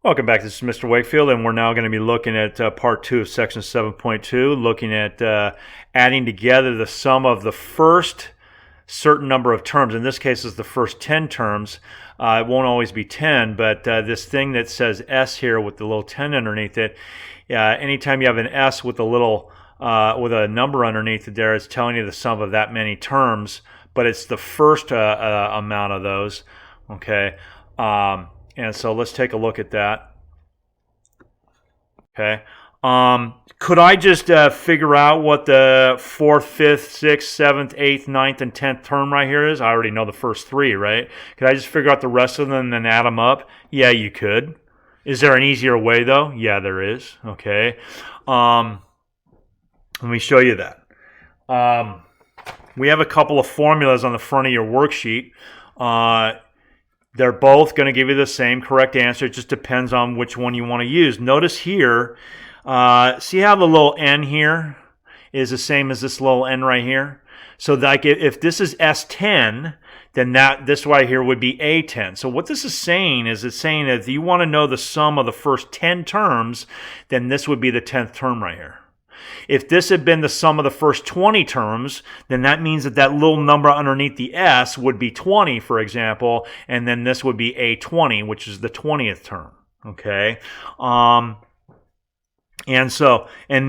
Welcome back. This is Mr. Wakefield, and we're now going to be looking at part 2 of section 7.2, looking at adding together the sum of the first certain number of terms. In this case, it's the first 10 terms. It won't always be 10, but this thing that says S here with the little 10 underneath it, anytime you have an S with a little with a number underneath it there, it's telling you the sum of that many terms, but it's the first amount of those. Okay. And so let's take a look at that. Okay. Could I just figure out what the 4th, 5th, 6th, 7th, 8th, 9th, and 10th term right here is? I already know the first three, right? Could I just figure out the rest of them and then add them up? Yeah, you could. Is there an easier way, though? Yeah, there is. Okay. Let me show you that. We have a couple of formulas on the front of your worksheet. They're both going to give you the same correct answer. It just depends on which one you want to use. Notice here, see how the little n here is the same as this little n right here? So like if this is S10, then this right here would be A10. So what this is saying is it's saying that if you want to know the sum of the first 10 terms, then this would be the 10th term right here. If this had been the sum of the first 20 terms, then that means that that little number underneath the S would be 20, for example, and then this would be A20, which is the 20th term. Okay? And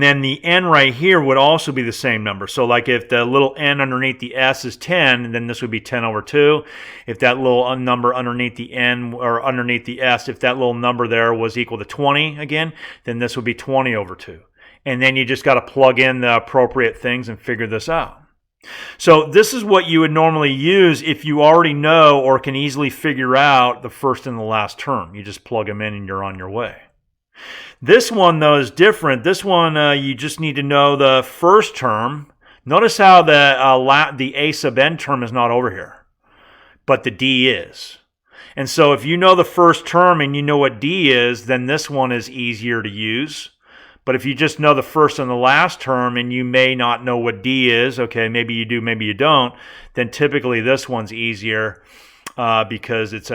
then the n right here would also be the same number. So like if the little n underneath the S is 10, then this would be 10 over 2. If that little number underneath the n or underneath the S, if that little number there was equal to 20 again, then this would be 20 over 2. And then you just got to plug in the appropriate things and figure this out. So this is what you would normally use if you already know or can easily figure out the first and the last term. You just plug them in and you're on your way. This one, though, is different. This one, you just need to know the first term. Notice how the a sub n term is not over here, but the d is. And so if you know the first term and you know what d is, then this one is easier to use. But if you just know the first and the last term and you may not know what d is, okay, maybe you do, maybe you don't, then typically this one's easier because it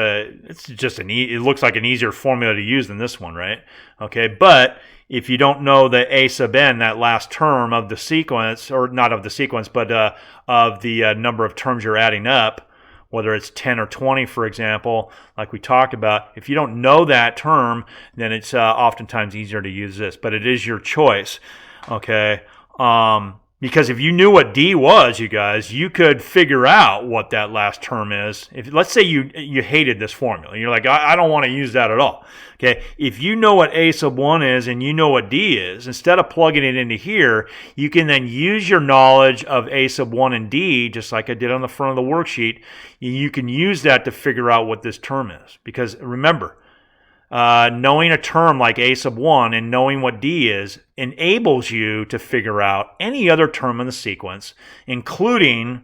looks like an easier formula to use than this one, right? Okay, but if you don't know the a sub n, that last term of the sequence, or not of the sequence, but of the number of terms you're adding up, whether it's 10 or 20, for example, like we talked about, if you don't know that term, then it's oftentimes easier to use this. But it is your choice, okay? Because if you knew what D was, you guys, you could figure out what that last term is. Let's say you hated this formula. You're like, I don't want to use that at all. Okay, if you know what A sub 1 is and you know what D is, instead of plugging it into here, you can then use your knowledge of A sub 1 and D, just like I did on the front of the worksheet. You can use that to figure out what this term is. Because remember, knowing a term like A sub 1 and knowing what D is enables you to figure out any other term in the sequence, including,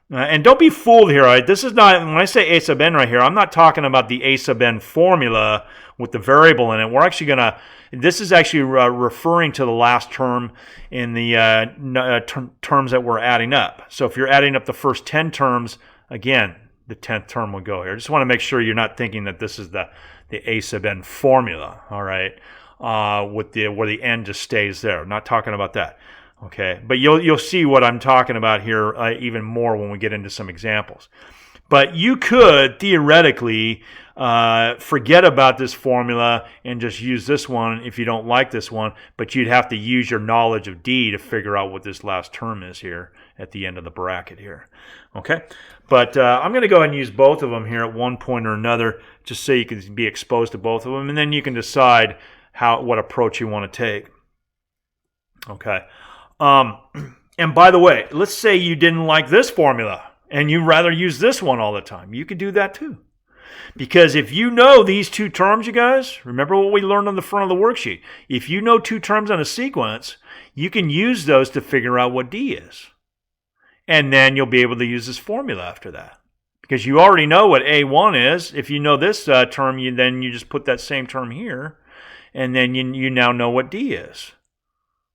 and don't be fooled here, right? This is not, when I say A sub n right here, I'm not talking about the A sub n formula with the variable in it. We're actually going to, this is actually referring to the last term in the terms that we're adding up. So if you're adding up the first 10 terms, again, the 10th term will go here. I just want to make sure you're not thinking that this is the a sub n formula, all right, where the n just stays there. I'm not talking about that, okay? But you'll see what I'm talking about here even more when we get into some examples. But you could theoretically forget about this formula and just use this one if you don't like this one, but you'd have to use your knowledge of D to figure out what this last term is here at the end of the bracket here. Okay, but I'm going to go ahead and use both of them here at one point or another, just so you can be exposed to both of them, and then you can decide what approach you want to take. Okay, and by the way, let's say you didn't like this formula and you rather use this one all the time. You could do that too. Because if you know these two terms, you guys, remember what we learned on the front of the worksheet. If you know two terms on a sequence, you can use those to figure out what D is. And then you'll be able to use this formula after that. Because you already know what A1 is. If you know this term, then you just put that same term here. And then you now know what D is.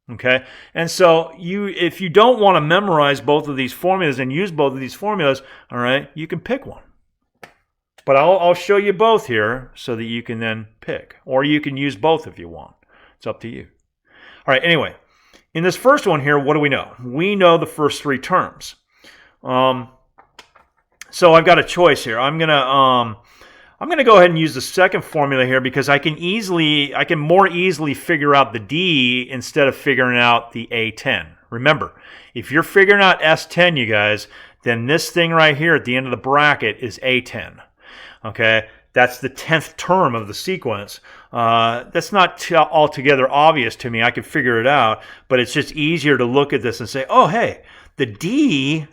Okay? And so if you don't want to memorize both of these formulas and use both of these formulas, all right, you can pick one. But I'll show you both here so that you can then pick. Or you can use both if you want. It's up to you. All right, anyway. In this first one here, what do we know? We know the first three terms. So I've got a choice here. I'm gonna go ahead and use the second formula here because I can more easily figure out the D instead of figuring out the A10. Remember, if you're figuring out S10, you guys, then this thing right here at the end of the bracket is A10. Okay, that's the 10th term of the sequence. That's not altogether obvious to me. I can figure it out, but it's just easier to look at this and say, oh, hey, the D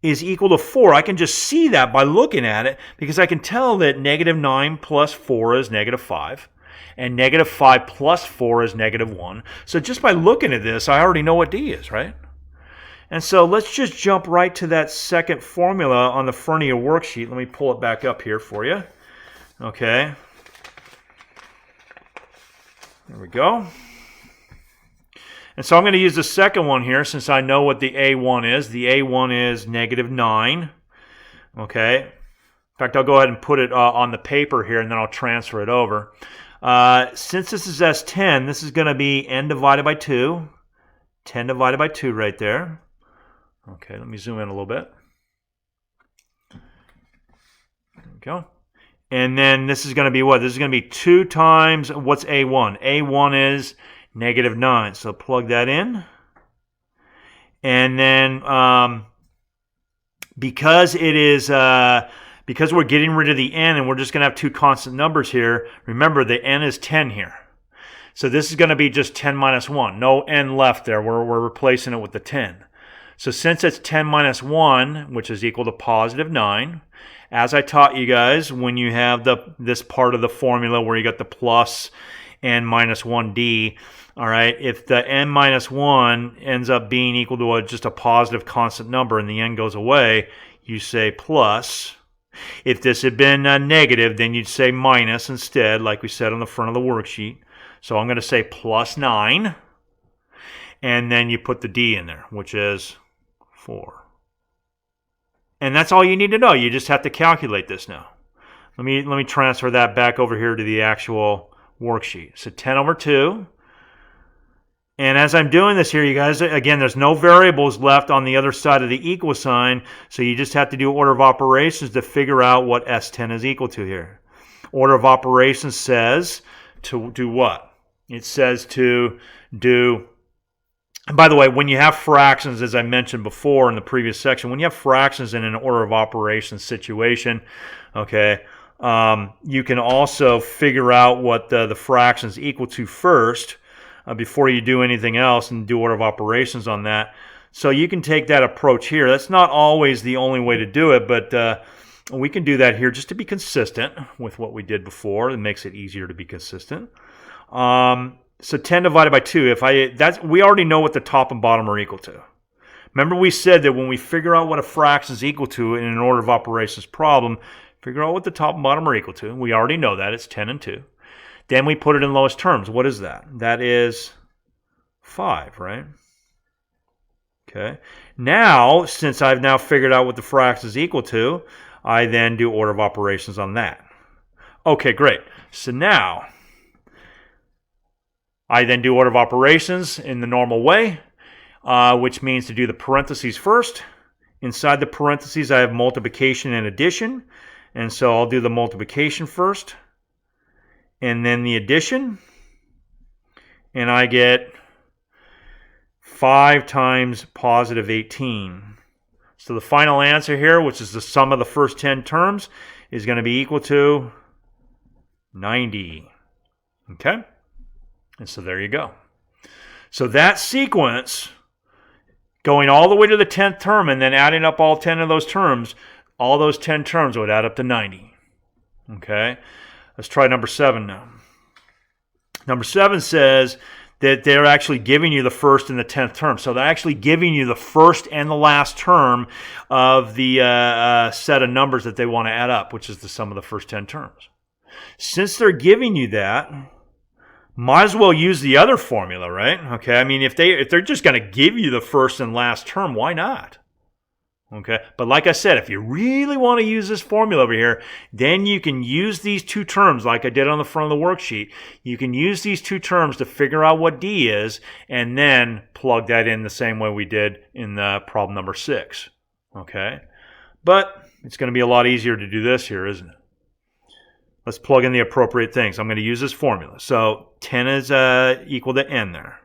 is equal to 4. I can just see that by looking at it because I can tell that -9 plus 4 is -5 and -5 plus 4 is -1. So just by looking at this, I already know what D is, right? And so let's just jump right to that second formula on the front of your worksheet. Let me pull it back up here for you. Okay. There we go. And so I'm going to use the second one here since I know what the A1 is. The A1 is -9. Okay. In fact, I'll go ahead and put it on the paper here and then I'll transfer it over. Since this is S10, this is going to be n divided by 2. 10 divided by 2 right there. Okay, let me zoom in a little bit. There we go. And then this is going to be what? This is going to be 2 times, what's A1? A1 is -9. So plug that in. And then because it is, because we're getting rid of the n and we're just going to have 2 constant numbers here, remember the n is 10 here. So this is going to be just 10 minus 1. No n left there. We're replacing it with the 10. So since it's 10 minus 1, which is equal to +9, as I taught you guys, when you have this part of the formula where you got the plus n minus 1d, all right, if the n minus 1 ends up being equal to just a positive constant number and the n goes away, you say plus. If this had been negative, then you'd say minus instead, like we said on the front of the worksheet. So I'm going to say +9, and then you put the d in there, which is 4. And that's all you need to know. You just have to calculate this now. Let me transfer that back over here to the actual worksheet. So 10 over 2. And as I'm doing this here, you guys, again, there's no variables left on the other side of the equal sign, so you just have to do order of operations to figure out what S10 is equal to here. Order of operations says to do what? It says to do... And by the way, when you have fractions, as I mentioned before in the previous section, when you have fractions in an order of operations situation, okay, you can also figure out what the fractions equal to first before you do anything else and do order of operations on that. So you can take that approach here. That's not always the only way to do it, but we can do that here just to be consistent with what we did before. It makes it easier to be consistent. So 10 divided by 2, we already know what the top and bottom are equal to. Remember we said that when we figure out what a fraction is equal to in an order of operations problem, figure out what the top and bottom are equal to. We already know that. It's 10 and 2. Then we put it in lowest terms. What is that? That is 5, right? Okay. Now, since I've now figured out what the fraction is equal to, I then do order of operations on that. Okay, great. So now... I then do order of operations in the normal way, which means to do the parentheses first. Inside the parentheses, I have multiplication and addition. And so I'll do the multiplication first, and then the addition. And I get 5 times +18. So the final answer here, which is the sum of the first 10 terms, is going to be equal to 90. Okay? And so there you go. So that sequence, going all the way to the 10th term and then adding up all 10 of those terms, all those 10 terms would add up to 90. Okay? Let's try number 7 now. Number 7 says that they're actually giving you the first and the 10th term. So they're actually giving you the first and the last term of the set of numbers that they want to add up, which is the sum of the first 10 terms. Since they're giving you that, might as well use the other formula, right? Okay, I mean, if they're just going to give you the first and last term, why not? Okay, but like I said, if you really want to use this formula over here, then you can use these two terms like I did on the front of the worksheet. You can use these two terms to figure out what D is and then plug that in the same way we did in the problem number 6. Okay, but it's going to be a lot easier to do this here, isn't it? Let's plug in the appropriate things. I'm going to use this formula. So 10 is equal to n there.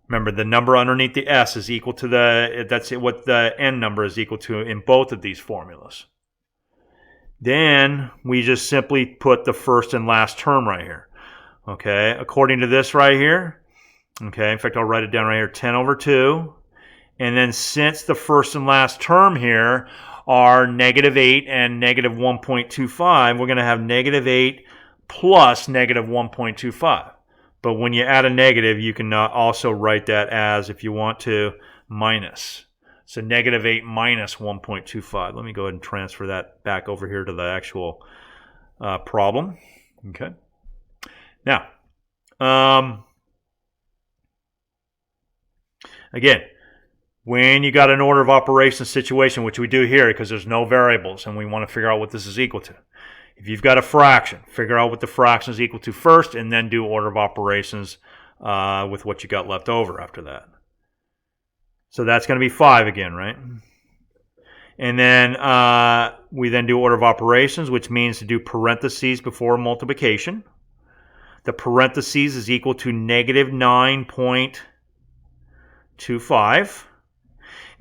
Remember, the number underneath the s is equal to that's what the n number is equal to in both of these formulas. Then we just simply put the first and last term right here. Okay, according to this right here. Okay, in fact, I'll write it down right here, 10 over 2. And then since the first and last term here are negative 8 and negative 1.25, we're going to have negative 8 plus negative 1.25. But when you add a negative, you can also write that as, if you want to, minus. So negative 8 minus 1.25. Let me go ahead and transfer that back over here to the actual problem. Okay. Now, again, when you got an order of operations situation, which we do here because there's no variables and we want to figure out what this is equal to. If you've got a fraction, figure out what the fraction is equal to first and then do order of operations with what you got left over after that. So that's going to be 5 again, right? And then we then do order of operations, which means to do parentheses before multiplication. The parentheses is equal to negative 9.25.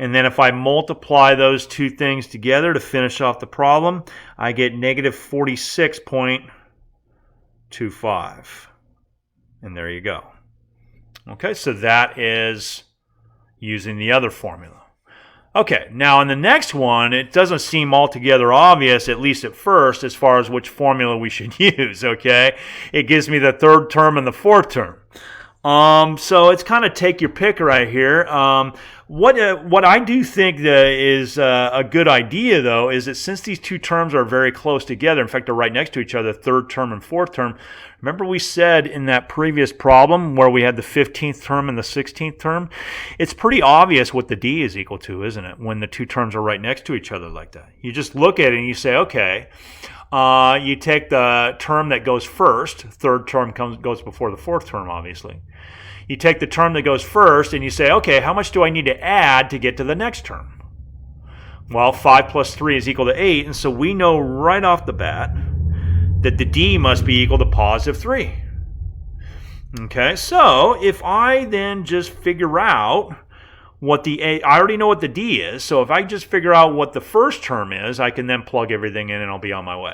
And then if I multiply those two things together to finish off the problem, I get negative 46.25. And there you go. Okay, so that is using the other formula. Okay, now in the next one, it doesn't seem altogether obvious, at least at first, as far as which formula we should use, okay? It gives me the third term and the fourth term. So it's kind of take your pick right here. What I do think is a good idea, though, is that since these two terms are very close together, in fact, they're right next to each other, third term and fourth term, remember we said in that previous problem where we had the 15th term and the 16th term, it's pretty obvious what the D is equal to, isn't it, when the two terms are right next to each other like that. You just look at it and you say, okay, you take the term that goes first, third term goes before the fourth term, obviously. You take the term that goes first and you say, okay, how much do I need to add to get to the next term? Well, 5 plus 3 is equal to 8, and so we know right off the bat that the D must be equal to positive 3. Okay, so if I then just figure out what the A, I already know what the D is, so if I just figure out what the first term is, I can then plug everything in and I'll be on my way.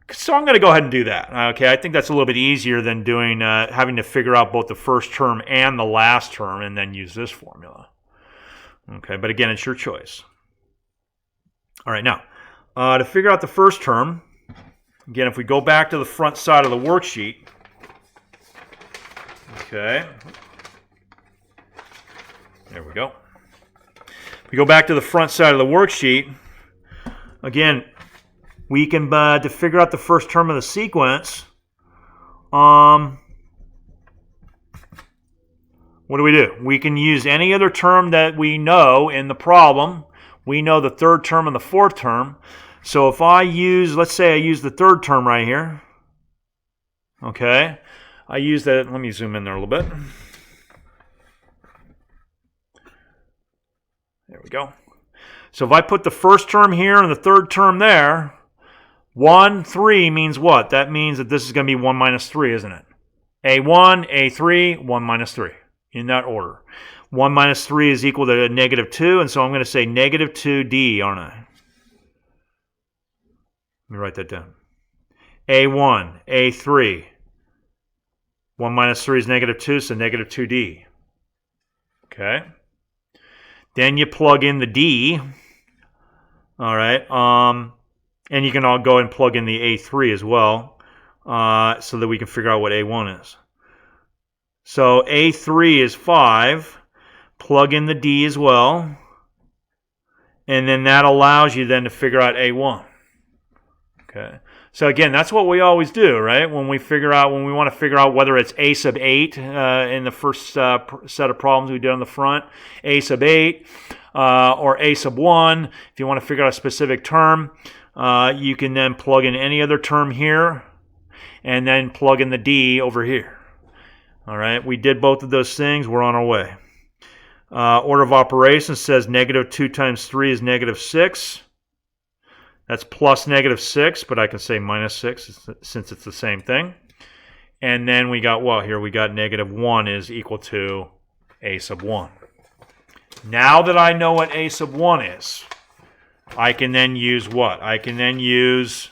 So I'm going to go ahead and do that. Okay, I think that's a little bit easier than doing having to figure out both the first term and the last term and then use this formula. Okay, but again, it's your choice. All right, now, to figure out the first term, again, if we go back to the front side of the worksheet, okay, there we go. If we go back to the front side of the worksheet, again, we can, to figure out the first term of the sequence, what do? We can use any other term that we know in the problem. We know the third term and the fourth term. So if I use, let's say I use the third term right here. Okay. I use that, let me zoom in there a little bit. There we go. So if I put the first term here and the third term there, 1, 3 means what? That means that this is going to be 1 minus 3, isn't it? A1, A3, 1 minus 3, in that order. 1 minus 3 is equal to negative 2, and so I'm going to say negative 2D, aren't I? Let me write that down. A1, A3, 1 minus 3 is negative 2, so negative 2D. Okay. Then you plug in the D. All right. And you can all go and plug in the A3 as well, so that we can figure out what A1 is. So A3 is 5. Plug in the D as well. And then that allows you then to figure out A1. Okay. So again, that's what we always do, right? When we want to figure out whether it's A sub 8 in the first set of problems we did on the front, A sub 8. or a sub 1. If you want to figure out a specific term, you can then plug in any other term here and then plug in the d over here. All right, we did both of those things. We're on our way. Order of operations says negative 2 times 3 is negative 6. That's plus negative 6, but I can say minus 6 since it's the same thing. And then we got what here? We got negative 1 is equal to a sub 1. Now that I know what a sub 1 is, I can then use what? I can then use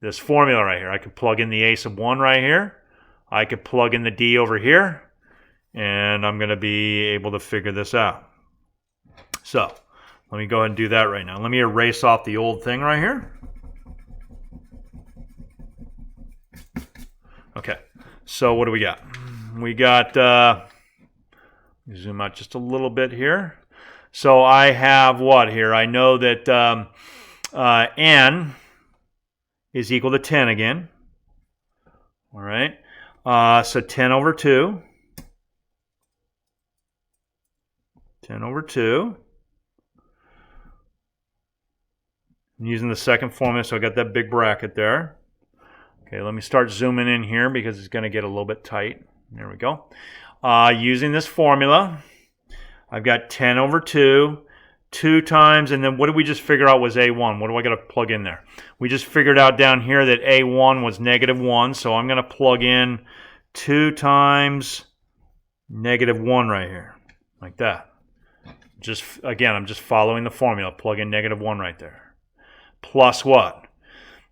this formula right here. I can plug in the a sub 1 right here. I could plug in the d over here. And I'm going to be able to figure this out. So let me go ahead and do that right now. Let me erase off the old thing right here. Okay, so what do we got? We got, zoom out just a little bit here. So I have what here? I know that n is equal to 10 again. All right, so 10 over 2. 10 over 2. I'm using the second formula, so I got that big bracket there. Okay, let me start zooming in here because it's going to get a little bit tight. There we go. Using this formula, I've got 10 over 2, 2 times, and then what did we just figure out was a1? What do I got to plug in there? We just figured out down here that a1 was negative 1, so I'm going to plug in 2 times negative 1 right here, like that. Just again, I'm just following the formula. Plug in negative 1 right there. Plus what?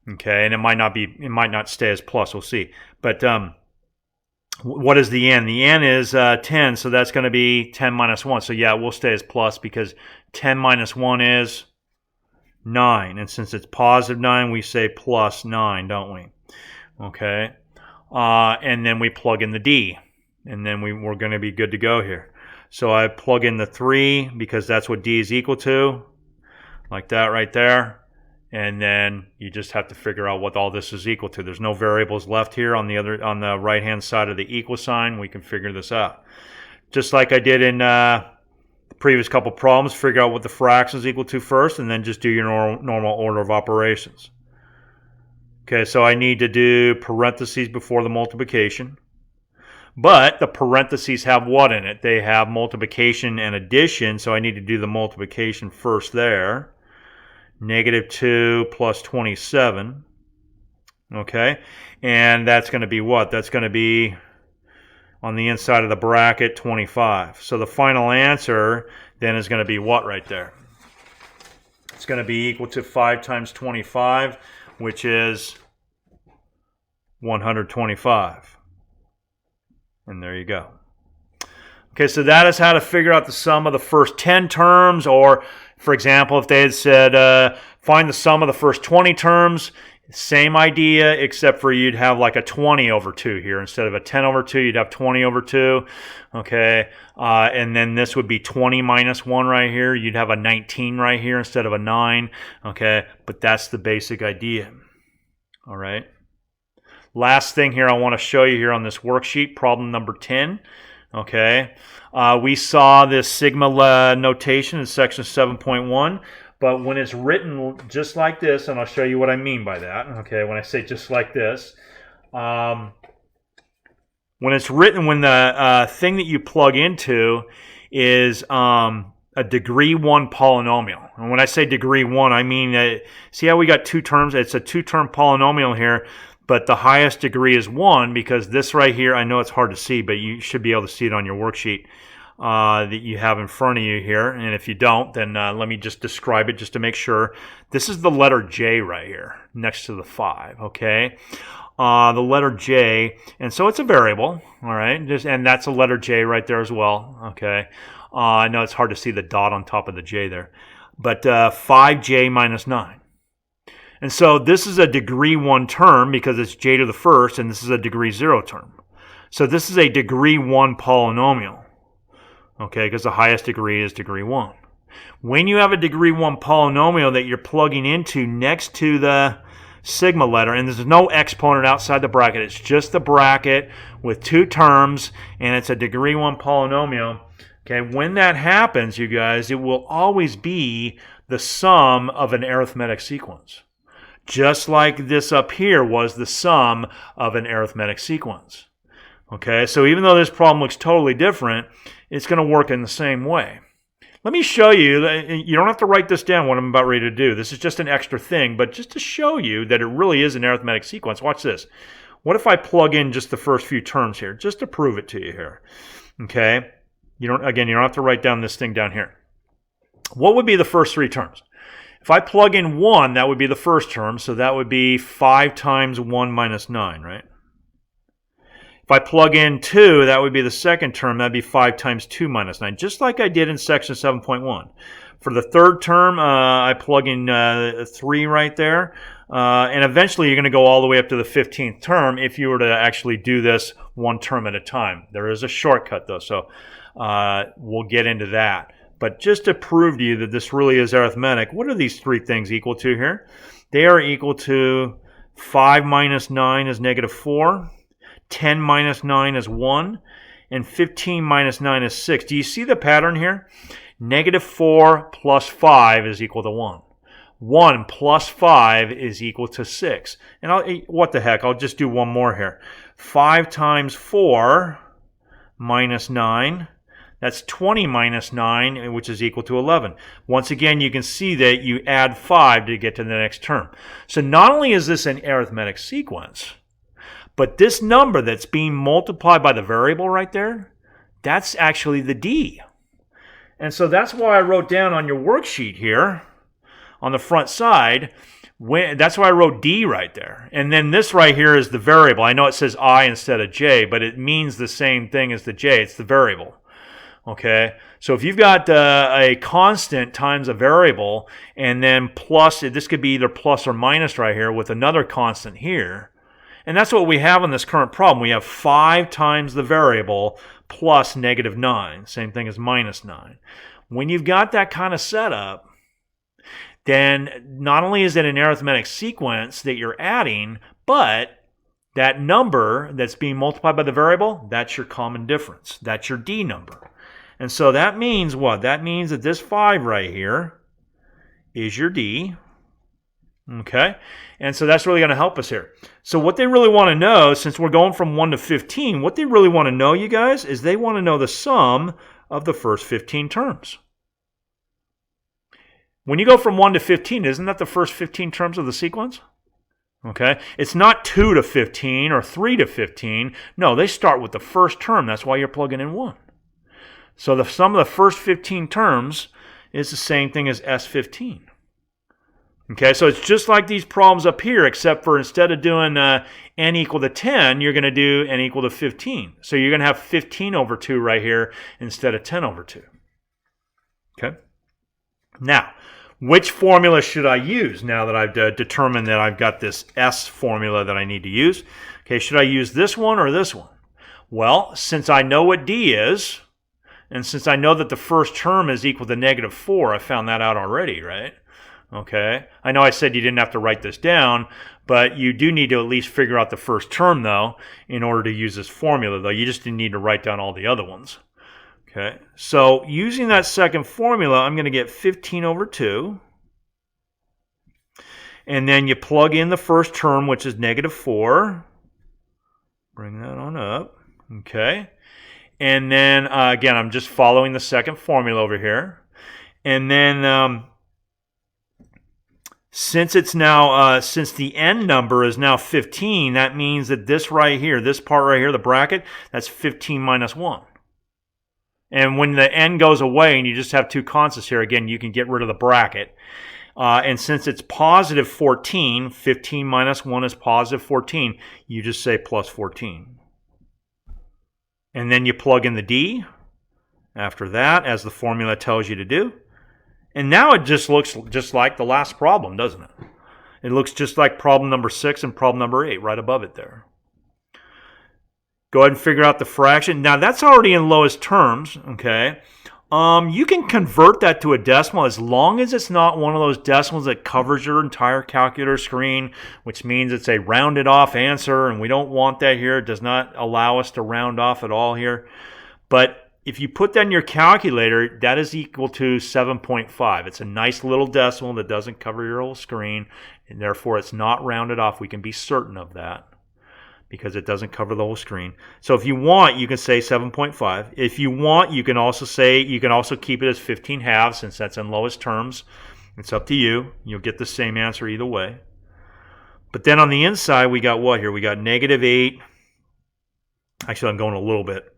Okay, and it might not stay as plus. We'll see. But what is the n? The n is 10, so that's going to be 10 minus 1. So yeah, it will stay as plus because 10 minus 1 is 9. And since it's positive 9, we say plus 9, don't we? Okay. And then we plug in the d. And then we're going to be good to go here. So I plug in the 3 because that's what d is equal to. Like that right there. And then you just have to figure out what all this is equal to. There's no variables left here on the right-hand side of the equal sign. We can figure this out. Just like I did in the previous couple problems, figure out what the fraction is equal to first, and then just do your normal order of operations. Okay, so I need to do parentheses before the multiplication. But the parentheses have what in it? They have multiplication and addition, so I need to do the multiplication first there. Negative 2 plus 27. Okay, and that's going to be what? That's going to be on the inside of the bracket 25. So the final answer then is going to be what right there? It's going to be equal to 5 times 25, which is 125. And there you go. Okay, so that is how to figure out the sum of the first 10 terms, or for example, if they had said find the sum of the first 20 terms, same idea, except for you'd have like a 20 over 2 here. Instead of a 10 over 2, you'd have 20 over 2. Okay, and then this would be 20 minus 1 right here. You'd have a 19 right here instead of a 9. Okay, but that's the basic idea. All right. Last thing here I want to show you here on this worksheet, problem number 10. Okay, we saw this sigma notation in section 7.1, but when it's written just like this, and I'll show you what I mean by that. Okay, when I say just like this, when it's written, when the thing that you plug into is a degree 1 polynomial. And when I say degree 1, I mean that, see how we got two terms? It's a two-term polynomial here. But the highest degree is 1 because this right here, I know it's hard to see, but you should be able to see it on your worksheet that you have in front of you here. And if you don't, then let me just describe it just to make sure. This is the letter J right here next to the 5, okay? The letter J, and so it's a variable, all right? And that's a letter J right there as well, okay? I know it's hard to see the dot on top of the J there. But 5J minus 9. And so this is a degree 1 term because it's j to the first, and this is a degree 0 term. So this is a degree 1 polynomial, okay, because the highest degree is degree 1. When you have a degree 1 polynomial that you're plugging into next to the sigma letter, and there's no exponent outside the bracket, it's just the bracket with two terms, and it's a degree 1 polynomial, Okay, when that happens, you guys, it will always be the sum of an arithmetic sequence. Just like this up here was the sum of an arithmetic sequence. Okay, so even though this problem looks totally different, it's going to work in the same way. Let me show you, you don't have to write this down what I'm about ready to do. This is just an extra thing, but just to show you that it really is an arithmetic sequence. Watch this. What if I plug in just the first few terms here, just to prove it to you here? Okay, you don't have to write down this thing down here. What would be the first three terms? If I plug in 1, that would be the first term, so that would be 5 times 1 minus 9, right? If I plug in 2, that would be the second term. That would be 5 times 2 minus 9, just like I did in section 7.1. For the third term, I plug in 3 right there. And eventually, you're going to go all the way up to the 15th term if you were to actually do this one term at a time. There is a shortcut, though, so we'll get into that. But just to prove to you that this really is arithmetic, what are these three things equal to here? They are equal to 5 minus 9 is negative 4. 10 minus 9 is 1, and 15 minus 9 is 6. Do you see the pattern here? Negative 4 plus 5 is equal to 1. 1 plus 5 is equal to 6. And what the heck, I'll just do one more here. 5 times 4 minus 9, that's 20 minus 9, which is equal to 11. Once again, you can see that you add 5 to get to the next term. So not only is this an arithmetic sequence, but this number that's being multiplied by the variable right there, that's actually the D. And so that's why I wrote down on your worksheet here, on the front side, that's why I wrote D right there. And then this right here is the variable. I know it says I instead of J, but it means the same thing as the J. It's the variable. Okay, so if you've got a constant times a variable, and then plus, this could be either plus or minus right here with another constant here. And that's what we have in this current problem. We have 5 times the variable plus negative 9. Same thing as minus 9. When you've got that kind of setup, then not only is it an arithmetic sequence that you're adding, but that number that's being multiplied by the variable, that's your common difference. That's your D number. And so that means what? That means that this 5 right here is your D. Okay, and so that's really going to help us here. So what they really want to know, since we're going from 1 to 15, what they really want to know, you guys, is they want to know the sum of the first 15 terms. When you go from 1 to 15, isn't that the first 15 terms of the sequence? Okay, it's not 2 to 15 or 3 to 15. No, they start with the first term. That's why you're plugging in 1. So the sum of the first 15 terms is the same thing as S15. Okay, so it's just like these problems up here, except for instead of doing n equal to 10, you're going to do n equal to 15. So you're going to have 15 over 2 right here instead of 10 over 2. Okay. Now, which formula should I use now that I've determined that I've got this S formula that I need to use? Okay, should I use this one or this one? Well, since I know what D is, and since I know that the first term is equal to negative 4, I found that out already, right? Okay, I know I said you didn't have to write this down, but you do need to at least figure out the first term, though, in order to use this formula, though. You just didn't need to write down all the other ones. Okay, so using that second formula, I'm going to get 15 over 2. And then you plug in the first term, which is negative 4. Bring that on up. Okay, and then, again, I'm just following the second formula over here. And then since it's now, since the n number is now 15, that means that this right here, this part right here, the bracket, that's 15 minus 1. And when the n goes away and you just have two constants here, again, you can get rid of the bracket. And since it's positive 14, 15 minus 1 is positive 14, you just say plus 14. And then you plug in the D after that, as the formula tells you to do. And now it just looks just like the last problem, doesn't it? It looks just like problem number 6 and problem number 8 right above it there. Go ahead and figure out the fraction. Now that's already in lowest terms, okay? You can convert that to a decimal as long as it's not one of those decimals that covers your entire calculator screen, which means it's a rounded off answer, and we don't want that here. It does not allow us to round off at all here. But if you put that in your calculator, that is equal to 7.5. It's a nice little decimal that doesn't cover your whole screen, and therefore it's not rounded off. We can be certain of that because it doesn't cover the whole screen. So if you want, you can say 7.5. If you want, you can also keep it as 15 halves, since that's in lowest terms. It's up to you. You'll get the same answer either way. But then on the inside, we got what here? We got -8. Actually, I'm going a little bit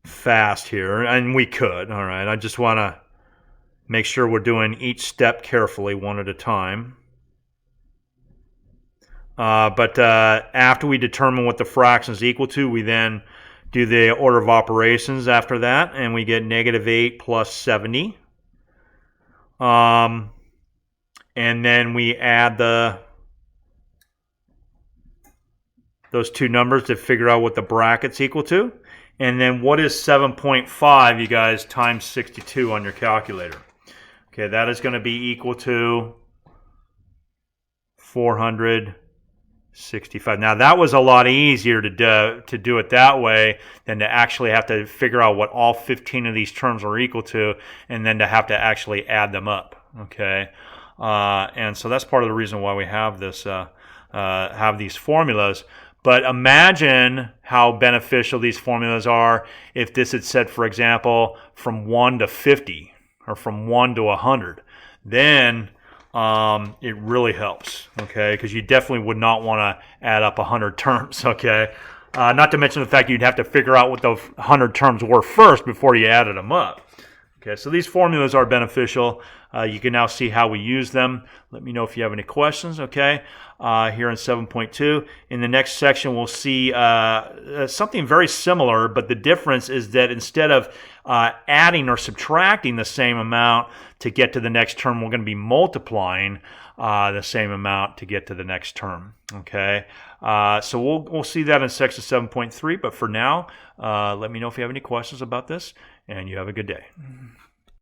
fast here, and we could. All right, I just want to make sure we're doing each step carefully, one at a time. But after we determine what the fraction is equal to, we then do the order of operations after that, and we get -8 plus 70. And then we add those two numbers to figure out what the bracket's equal to. And then what is 7.5, you guys, times 62 on your calculator? Okay, that is going to be equal to 465. Now, that was a lot easier to do it that way than to actually have to figure out what all 15 of these terms are equal to and then to have to actually add them up. Okay, and so that's part of the reason why we have this, have these formulas. But imagine how beneficial these formulas are if this had said, for example, from 1 to 50 or from 1 to 100. Then it really helps, okay? Because you definitely would not want to add up 100 terms, okay? Not to mention the fact you'd have to figure out what those 100 terms were first before you added them up. Okay, so these formulas are beneficial. You can now see how we use them. Let me know if you have any questions, okay? Here in 7.2. In the next section, we'll see something very similar, but the difference is that instead of adding or subtracting the same amount to get to the next term, we're going to be multiplying the same amount to get to the next term, okay? So we'll see that in section 7.3, but for now, let me know if you have any questions about this, and you have a good day.